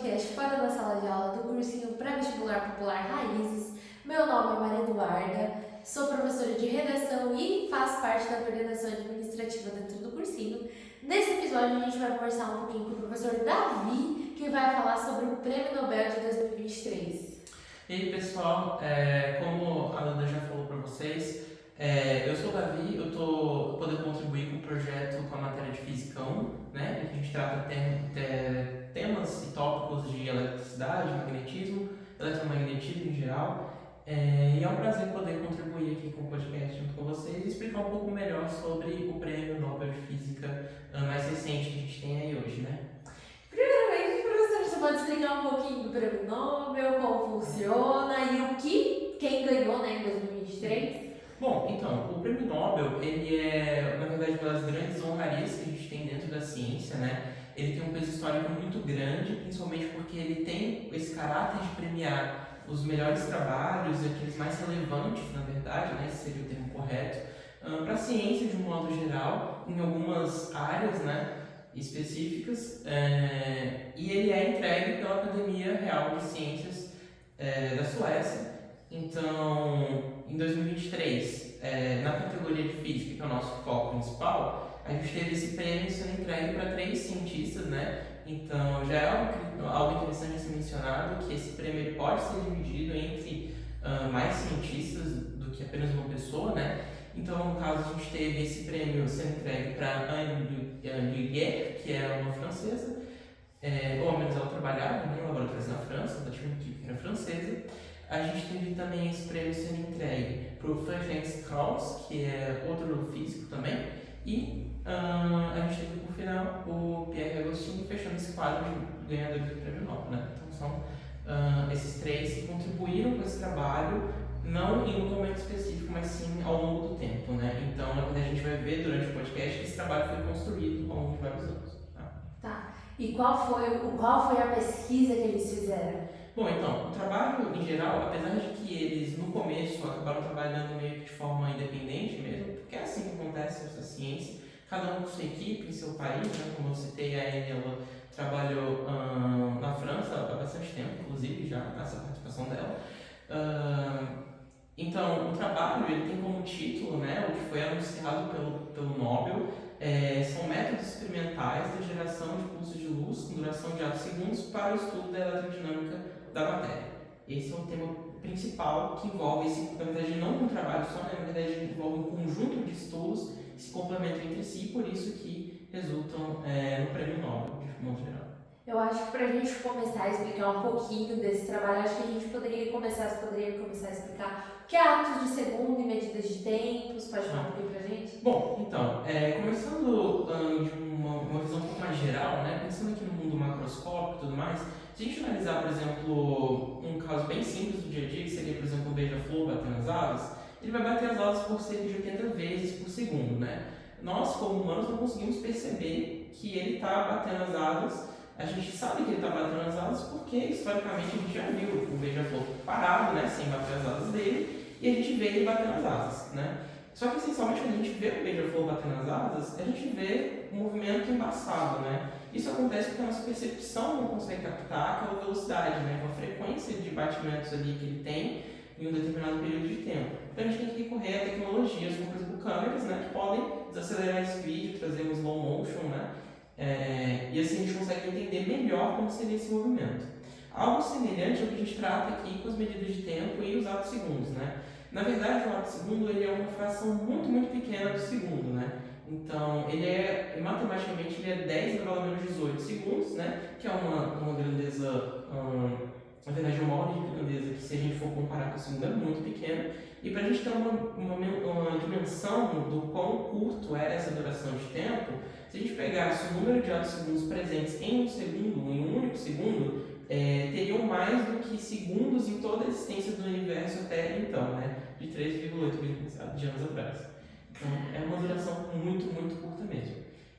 podcast Fora da Sala de Aula do cursinho Pré-Vestibular Popular Raízes. Meu nome é Maria Eduarda, sou professora de redação e faço parte da coordenação administrativa dentro do cursinho. Nesse episódio a gente vai conversar um pouquinho com o professor Davi, que vai falar sobre o Prêmio Nobel de 2023. E aí pessoal, como a Nanda já falou para vocês, eu sou o Davi, eu estou podendo contribuir com o projeto com a matéria de Física 1, né, em que a gente trata temas e tópicos de eletricidade, magnetismo, eletromagnetismo em geral. E é um prazer poder contribuir aqui com o podcast junto com vocês e explicar um pouco melhor sobre o Prêmio Nobel de Física mais recente que a gente tem aí hoje, né? Primeiramente, professor, você pode explicar um pouquinho do Prêmio Nobel, como funciona e quem ganhou, né, em 2023? Bom, então, o Prêmio Nobel, ele é, na verdade, uma das grandes honrarias que a gente tem dentro da ciência, né? Ele tem um peso histórico muito grande, principalmente porque ele tem esse caráter de premiar os melhores trabalhos, aqueles mais relevantes, na verdade, né? Esse seria o termo correto, para a ciência de um modo geral, em algumas áreas, né, específicas, e ele é entregue pela Academia Real de Ciências da Suécia. Então, em 2023, na categoria de Física, que é o nosso foco principal, a gente teve esse prêmio sendo entregue para 3 cientistas, né? Então, já é algo interessante a ser mencionado, que esse prêmio ele pode ser dividido entre mais cientistas do que apenas uma pessoa, né? Então, no caso, a gente teve esse prêmio sendo entregue para Anne Lullier, que é uma francesa, ou ao menos ela trabalhava em laboratórios na França, ela tinha uma equipe que era francesa. A gente teve também esse prêmio sendo entregue para o Friedrich Strauss, que é outro físico também, e a gente teve por final o Pierre Agostini fechando esse quadro de ganhadores do Prêmio Nobel, né? Então são esses 3 que contribuíram com esse trabalho, não em um momento específico, mas sim ao longo do tempo, né? Então, na verdade, a gente vai ver durante o podcast que esse trabalho foi construído ao longo de vários anos. Tá. E qual foi a pesquisa que eles fizeram? Bom, então, o trabalho em geral, apesar de que eles no começo acabaram trabalhando meio que de forma independente mesmo, porque é assim que acontece essa ciência, cada um com sua equipe, em seu país, né? Como eu citei, a Anne, ela trabalhou na França há bastante tempo, inclusive, já nessa participação dela. Então, o trabalho ele tem como título, né, o que foi anunciado pelo Nobel, são métodos experimentais de geração de pulsos de luz com duração de atos segundos para o estudo da eletrodinâmica da matéria. Esse é o tema principal que envolve, na verdade, não um trabalho só, né, na verdade, envolve um conjunto de estudos que se complementam entre si, por isso que resultam no Prêmio Nobel, de modo geral. Eu acho que para a gente começar a explicar um pouquinho desse trabalho, acho que a gente poderia começar a explicar o que é atos de segundo e medidas de tempos. Pode falar um pouquinho para a gente? Bom, então, começando de uma visão um pouco mais geral, né, pensando aqui no mundo macroscópico e tudo mais, se a gente analisar, por exemplo, um caso bem simples do dia a dia, que seria, por exemplo, um beija-flor batendo as asas, ele vai bater as asas por cerca de 80 vezes por segundo, né? Nós, como humanos, não conseguimos perceber que ele está batendo as asas. A gente sabe que ele está batendo as asas porque, historicamente, a gente já viu o beija-flor parado, né, sem bater as asas dele, e a gente vê ele batendo as asas, né? Só que, essencialmente, quando a gente vê o beija-flor batendo as asas, a gente vê um movimento embaçado, né? Isso acontece porque a nossa percepção não consegue captar aquela velocidade, né, com a frequência de batimentos ali que ele tem em um determinado período de tempo. Então, a gente tem que recorrer a tecnologias, como, por exemplo, câmeras, né, que podem desacelerar esse vídeo, trazer um slow motion, né? E assim a gente consegue entender melhor como seria esse movimento. Algo semelhante é o que a gente trata aqui com as medidas de tempo e os atos segundos, né? Na verdade, o ato segundo ele é uma fração muito, muito pequena do segundo, né? Então, matematicamente, ele é 10 graus menos 18 segundos, né? Que é uma grandeza, na verdade, uma ordem de grandeza que, se a gente for comparar com o segundo, é muito pequena. E para a gente ter uma dimensão do quão curto é essa duração de tempo, se a gente pegasse o número de atos segundos presentes em um único segundo, teriam mais do que segundos em toda a existência do universo até então, né? De 3,8 bilhões de anos atrás. Então, é uma duração muito, muito curta mesmo.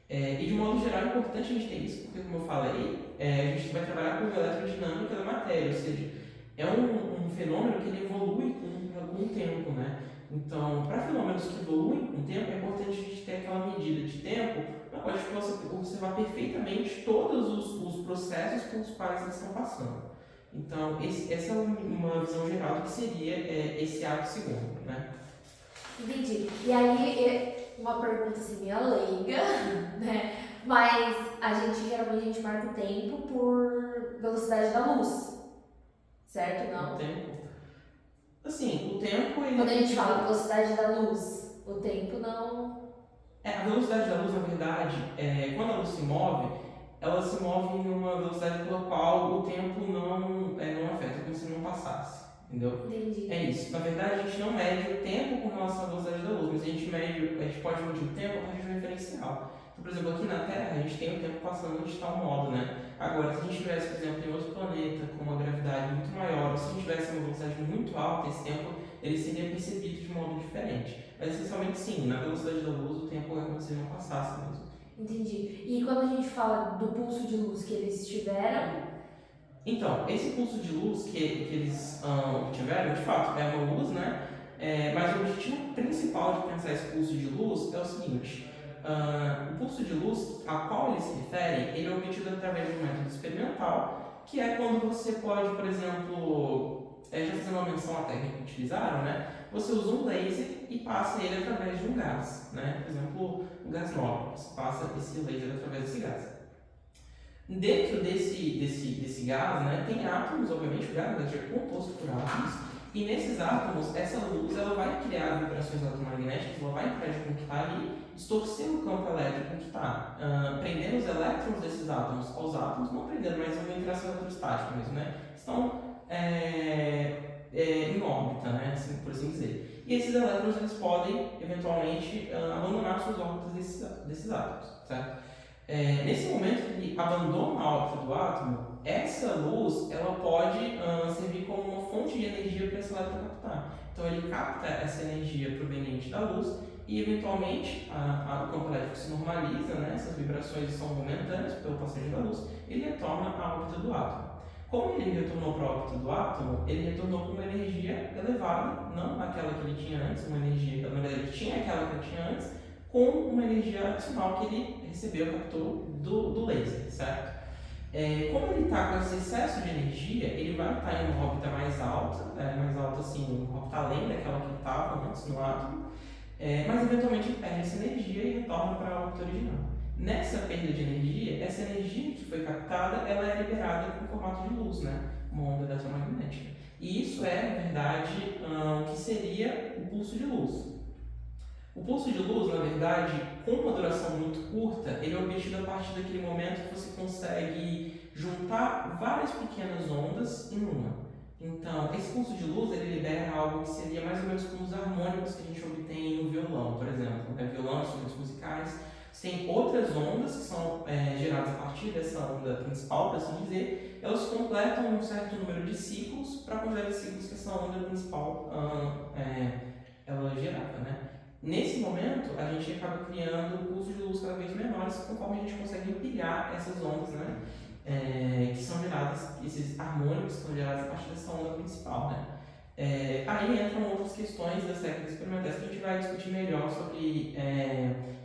E de modo geral é importante a gente ter isso, porque, como eu falei, a gente vai trabalhar com a eletrodinâmica da matéria, ou seja, é um fenômeno que ele evolui com o tempo, né? Então, para fenômenos que evoluem com o tempo, é importante a gente ter aquela medida de tempo ela pode observar perfeitamente todos os processos pelos quais eles estão passando. Então, essa é uma visão geral do que seria esse ato segundo, né? Entendi. E aí, uma pergunta assim, meio leiga, né? Mas geralmente a gente marca o tempo por velocidade da luz, certo? Não? O tempo. Assim, o tempo ele. Quando a gente fala velocidade da luz, o tempo não. A velocidade da luz, na verdade, quando a luz se move, ela se move em uma velocidade pela qual o tempo não afeta, como se não passasse, entendeu? Entendi. É isso. Na verdade, a gente não mede o tempo com relação à velocidade da luz, mas a gente pode medir o tempo a partir de um referencial. Então, por exemplo, aqui na Terra, a gente tem o tempo passando de tal modo, né? Agora, se a gente tivesse, por exemplo, em outro planeta com uma gravidade muito maior, ou se a gente tivesse uma velocidade muito alta, esse tempo ele seria percebido de modo diferente. Mas, essencialmente, sim, na velocidade da luz, o tempo é como se não passasse mesmo. Entendi. E quando a gente fala do pulso de luz que eles tiveram. Então, esse pulso de luz que eles obtiveram, de fato, é uma luz, né? Mas o objetivo principal de pensar esse pulso de luz é o seguinte: o pulso de luz a qual eles se referem, ele é obtido através de um método experimental, que é quando você pode, por exemplo, já fazendo uma menção à técnica que utilizaram, né? Você usa um laser e passa ele através de um gás, né? Por exemplo, o gás nobre, você passa esse laser através desse gás. Dentro desse gás, né, tem átomos, obviamente, o gás é composto por átomos, e nesses átomos, essa luz ela vai criar vibrações eletromagnéticas, ela vai interagir com o que está ali, distorcendo o campo elétrico que está, prendendo os elétrons desses átomos aos átomos, não prendendo, mas é uma interação eletrostática mesmo, né? Estão em órbita, né, assim, por assim dizer. E esses elétrons eles podem, eventualmente, abandonar suas órbitas desses átomos, certo? Nesse momento que ele abandona a órbita do átomo, essa luz ela pode servir como uma fonte de energia para esse elétron captar. Então ele capta essa energia proveniente da luz e eventualmente o campo elétrico se normaliza, né? Essas vibrações são momentâneas pelo passeio da luz, ele retorna à órbita do átomo. Como ele retornou para a órbita do átomo, ele retornou com uma energia elevada, não aquela que ele tinha antes, uma energia, na verdade ele tinha aquela que ele tinha antes, com uma energia adicional que ele recebeu, captou do laser, certo? Como ele está com esse excesso de energia, ele vai estar em uma órbita mais alta assim, uma órbita além daquela que ele estava antes no átomo, mas eventualmente ele perde essa energia e retorna para a órbita original. Nessa perda de energia, essa energia que foi captada, ela é liberada com formato de luz, né? Uma onda eletromagnética. E isso é, na verdade, o que seria o pulso de luz. O pulso de luz, na verdade, com uma duração muito curta, ele é obtido a partir daquele momento que você consegue juntar várias pequenas ondas em uma. Então, esse pulso de luz, ele libera algo que seria mais ou menos como os harmônicos que a gente obtém no violão, por exemplo. Violão, instrumentos musicais. Você tem outras ondas que são geradas a partir dessa onda principal, por assim dizer. Elas completam um certo número de ciclos para a quantidade de ciclos que essa onda principal ela gerava, né? Nesse momento, a gente acaba criando pulsos de luz cada vez menores conforme a gente consegue empilhar essas ondas, né? Que são geradas, esses harmônicos são gerados a partir dessa onda principal, né? Aí entram outras questões das técnicas experimentais que a gente vai discutir melhor sobre,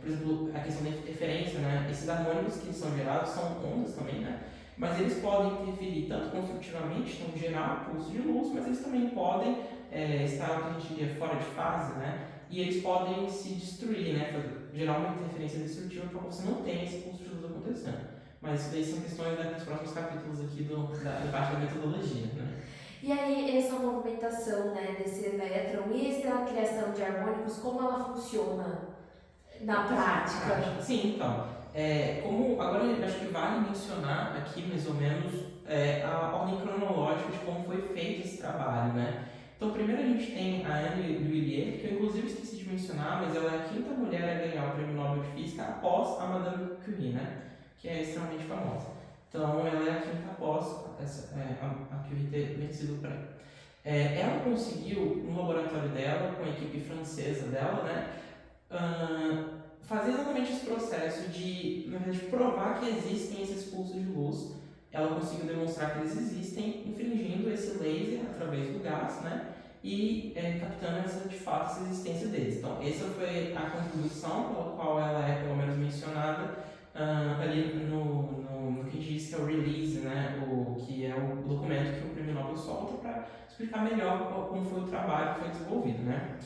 por exemplo, a questão da interferência, né? Esses harmônicos que são gerados são ondas também, né? Mas eles podem interferir tanto construtivamente, então gerar um pulso de luz, mas eles também podem estar, o que a gente diria, fora de fase, né? E eles podem se destruir, né? Gerar uma interferência destrutiva para que você não tenha esse pulso de luz acontecendo. Mas isso daí são questões dos próximos capítulos aqui da parte da metodologia, né? E aí, essa movimentação, né, desse elétron e essa criação de harmônicos, como ela funciona na prática? Sim, então. Como agora eu acho que vale mencionar aqui mais ou menos a ordem cronológica de como foi feito esse trabalho, né? Então, primeiro a gente tem a Anne Lhuillier, que eu inclusive esqueci de mencionar, mas ela é a quinta mulher a ganhar o Prêmio Nobel de Física após a Madame Curie, né? Que é extremamente famosa. Então, ela é a quinta após a Curie ter vencido o prêmio. Ela conseguiu, no laboratório dela, com a equipe francesa dela, né? Fazer exatamente esse processo de, na verdade, provar que existem esses pulsos de luz. Ela conseguiu demonstrar que eles existem, infringindo esse laser através do gás, né? E captando de fato essa existência deles. Então, essa foi a contribuição pela qual ela é, pelo menos, mencionada ali no que diz que é o release, né, que é o documento que o Prêmio Nobel solta para explicar melhor como foi o trabalho que foi desenvolvido, né.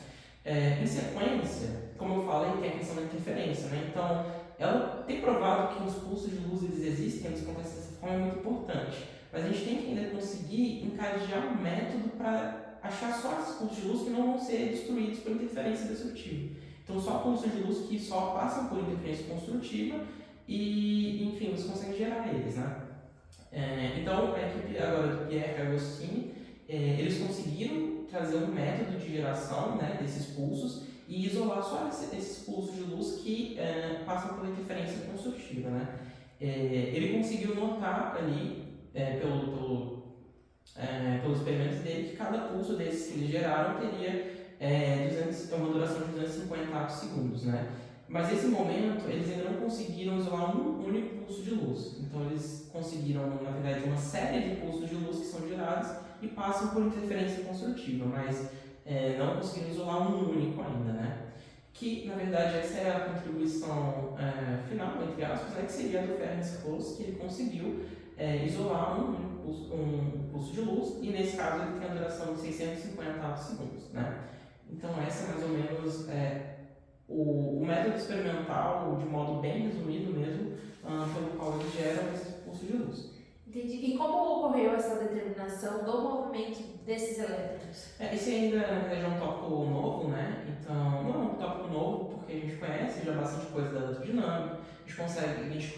Em sequência, como eu falei, tem a questão da interferência, né, então ela tem provado que os pulsos de luz eles existem, eles acontecem dessa forma, é muito importante, mas a gente tem que ainda conseguir encadear um método para achar só esses pulsos de luz que não vão ser destruídos por interferência destrutiva. Então, só pulsos de luz que só passam por interferência construtiva e, enfim, você consegue gerar eles, né? Então, a equipe agora do Pierre Agostini, eles conseguiram trazer um método de geração, né, desses pulsos e isolar só esses pulsos de luz que passam pela interferência construtiva, né? Ele conseguiu notar ali, pelos experimentos dele, que cada pulso desses que eles geraram teria uma duração de 250 atos-segundos, né? Mas nesse momento, eles ainda não conseguiram isolar um único pulso de luz. Então, eles conseguiram, na verdade, uma série de pulsos de luz que são gerados e passam por interferência construtiva, mas não conseguiram isolar um único ainda, né? Que, na verdade, essa é a contribuição final, entre aspas, né, que seria a do Ferenc Close, que ele conseguiu isolar um pulso de luz, e nesse caso ele tem a duração de 650 atos-segundos, né? Então, essa é mais ou menos o método experimental, de modo bem resumido mesmo, pelo qual eles geram esse pulso de luz. Entendi. E como ocorreu essa determinação do movimento desses elétrons? Esse ainda, na verdade, é um tópico novo, né? Então, não é um tópico novo porque a gente conhece já bastante coisa da eletrodinâmica, a gente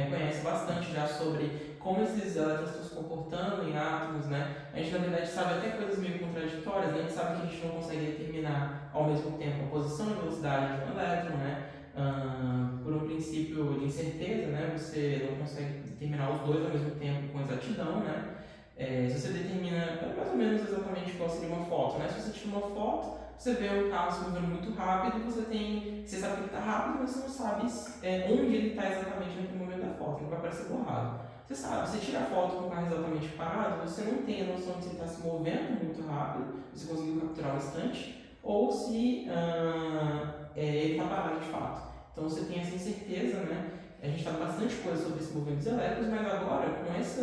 conhece bastante já sobre como esses elétrons estão se comportando em átomos, né? A gente, na verdade, sabe até coisas meio contraditórias, né? A gente sabe que a gente não consegue determinar ao mesmo tempo a posição e velocidade de um elétron, né? Por um princípio de incerteza, né? Você não consegue determinar os dois ao mesmo tempo com exatidão, né? Se você determina mais ou menos exatamente qual seria uma foto, né? Se você tira uma foto, você vê o carro se movendo muito rápido, você sabe que ele está rápido, mas você não sabe onde ele está exatamente naquele momento da foto, ele vai aparecer borrado. Você sabe, você tira a foto com o carro exatamente parado, você não tem a noção de se ele está se movendo muito rápido, você conseguiu capturar um instante, ou se ele está parado de fato. Então você tem essa incerteza, né? A gente está bastante coisa sobre esse movimento dos elétrons, mas agora com esse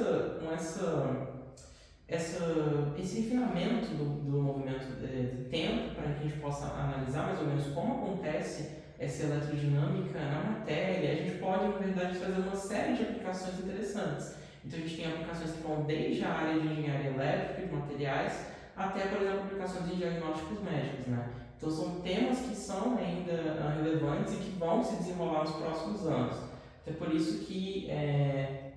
refinamento do movimento de tempo, para que a gente possa analisar mais ou menos como acontece essa eletrodinâmica na matéria, a gente pode, na verdade, trazer uma série de aplicações interessantes. Então a gente tem aplicações que vão desde a área de engenharia elétrica, de materiais, até, por exemplo, aplicações de diagnósticos médicos, né? Então são temas que são ainda relevantes e que vão se desenrolar nos próximos anos. Então é por isso que é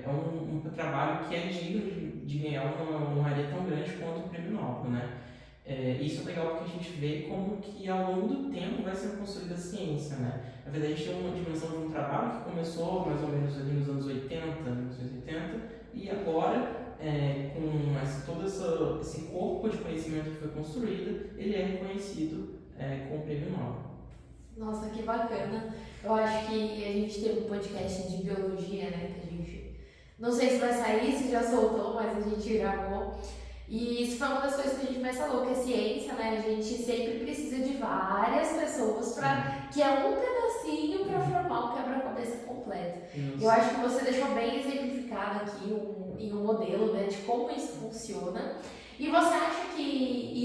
um trabalho que é digno de ganhar uma área tão grande quanto o Prêmio Nobel, né? Isso é legal porque a gente vê como que ao longo do tempo vai sendo construída a ciência, né? Na verdade, a gente tem uma dimensão de um trabalho que começou mais ou menos ali nos anos 80, 1980, e agora, com todo esse corpo de conhecimento que foi construído, ele é reconhecido com o Prêmio Nobel. Nossa, que bacana. Eu acho que a gente teve um podcast de biologia, né? Que a gente. Não sei se vai sair, se já soltou, mas a gente gravou. E isso foi uma das coisas que a gente mais falou, que a ciência, né? A gente sempre precisa de várias pessoas para que é um pedacinho para formar um quebra-cabeça completo. Eu acho que você deixou bem exemplificado aqui em um modelo, né, de como isso funciona. E você acha que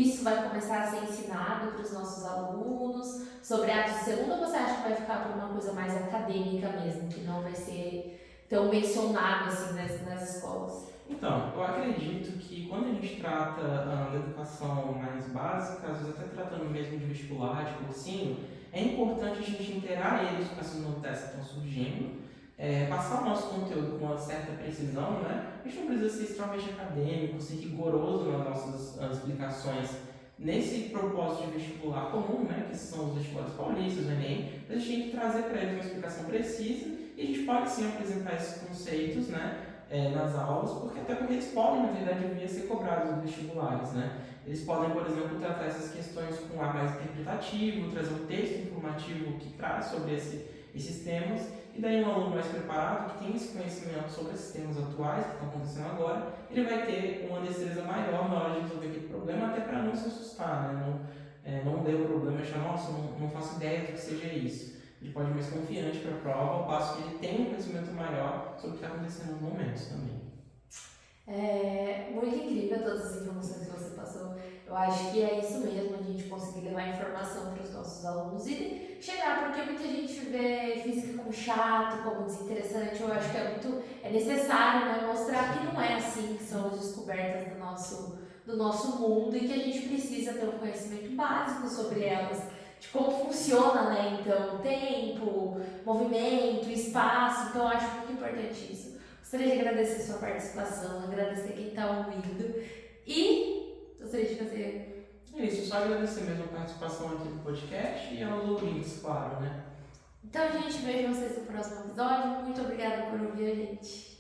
isso vai começar a ser ensinado para os nossos alunos sobre atos de segundo, ou você acha que vai ficar por uma coisa mais acadêmica mesmo, que não vai ser tão mencionado assim nas escolas? Então, eu acredito que quando a gente trata da educação mais básica, às vezes até tratando mesmo de vestibular, de cursinho, é importante a gente inteirar eles com essas novidades que estão surgindo, passar o nosso conteúdo com uma certa precisão, né? A gente não precisa ser extremamente acadêmico, ser rigoroso nas nossas explicações nesse propósito de vestibular comum, né? Que são os vestibulares paulistas, o Enem, mas a gente tem que trazer para eles uma explicação precisa e a gente pode sim apresentar esses conceitos, né? Nas aulas, até porque eles podem, na verdade, vir a ser cobrados nos vestibulares, né? Eles podem, por exemplo, tratar essas questões com ar mais interpretativo, trazer um texto informativo que traz sobre esses temas, e daí um aluno mais preparado, que tem esse conhecimento sobre esses temas atuais que estão acontecendo agora, ele vai ter uma destreza maior na hora de resolver aquele problema, até para não se assustar, né? Não ler o problema e achar, nossa, não faço ideia do que seja isso. ele pode ir mais confiante para a prova, ao passo que ele tem um conhecimento maior sobre o que está acontecendo no momento também. É muito incrível todas as informações que você passou. Eu acho que é isso mesmo, a gente conseguir levar informação para os nossos alunos e chegar, porque muita gente vê física como chato, como desinteressante. Eu acho que é necessário, né, mostrar que não é assim que são as descobertas do nosso mundo e que a gente precisa ter um conhecimento básico sobre elas, de como funciona, né? Então, tempo, movimento, espaço. Então, eu acho muito importante isso. Gostaria de agradecer a sua participação, agradecer quem está ouvindo e gostaria de fazer. É isso, só agradecer mesmo a participação aqui no podcast e aos ouvintes, claro, né? Então, gente, vejo vocês no próximo episódio. Muito obrigada por ouvir a gente.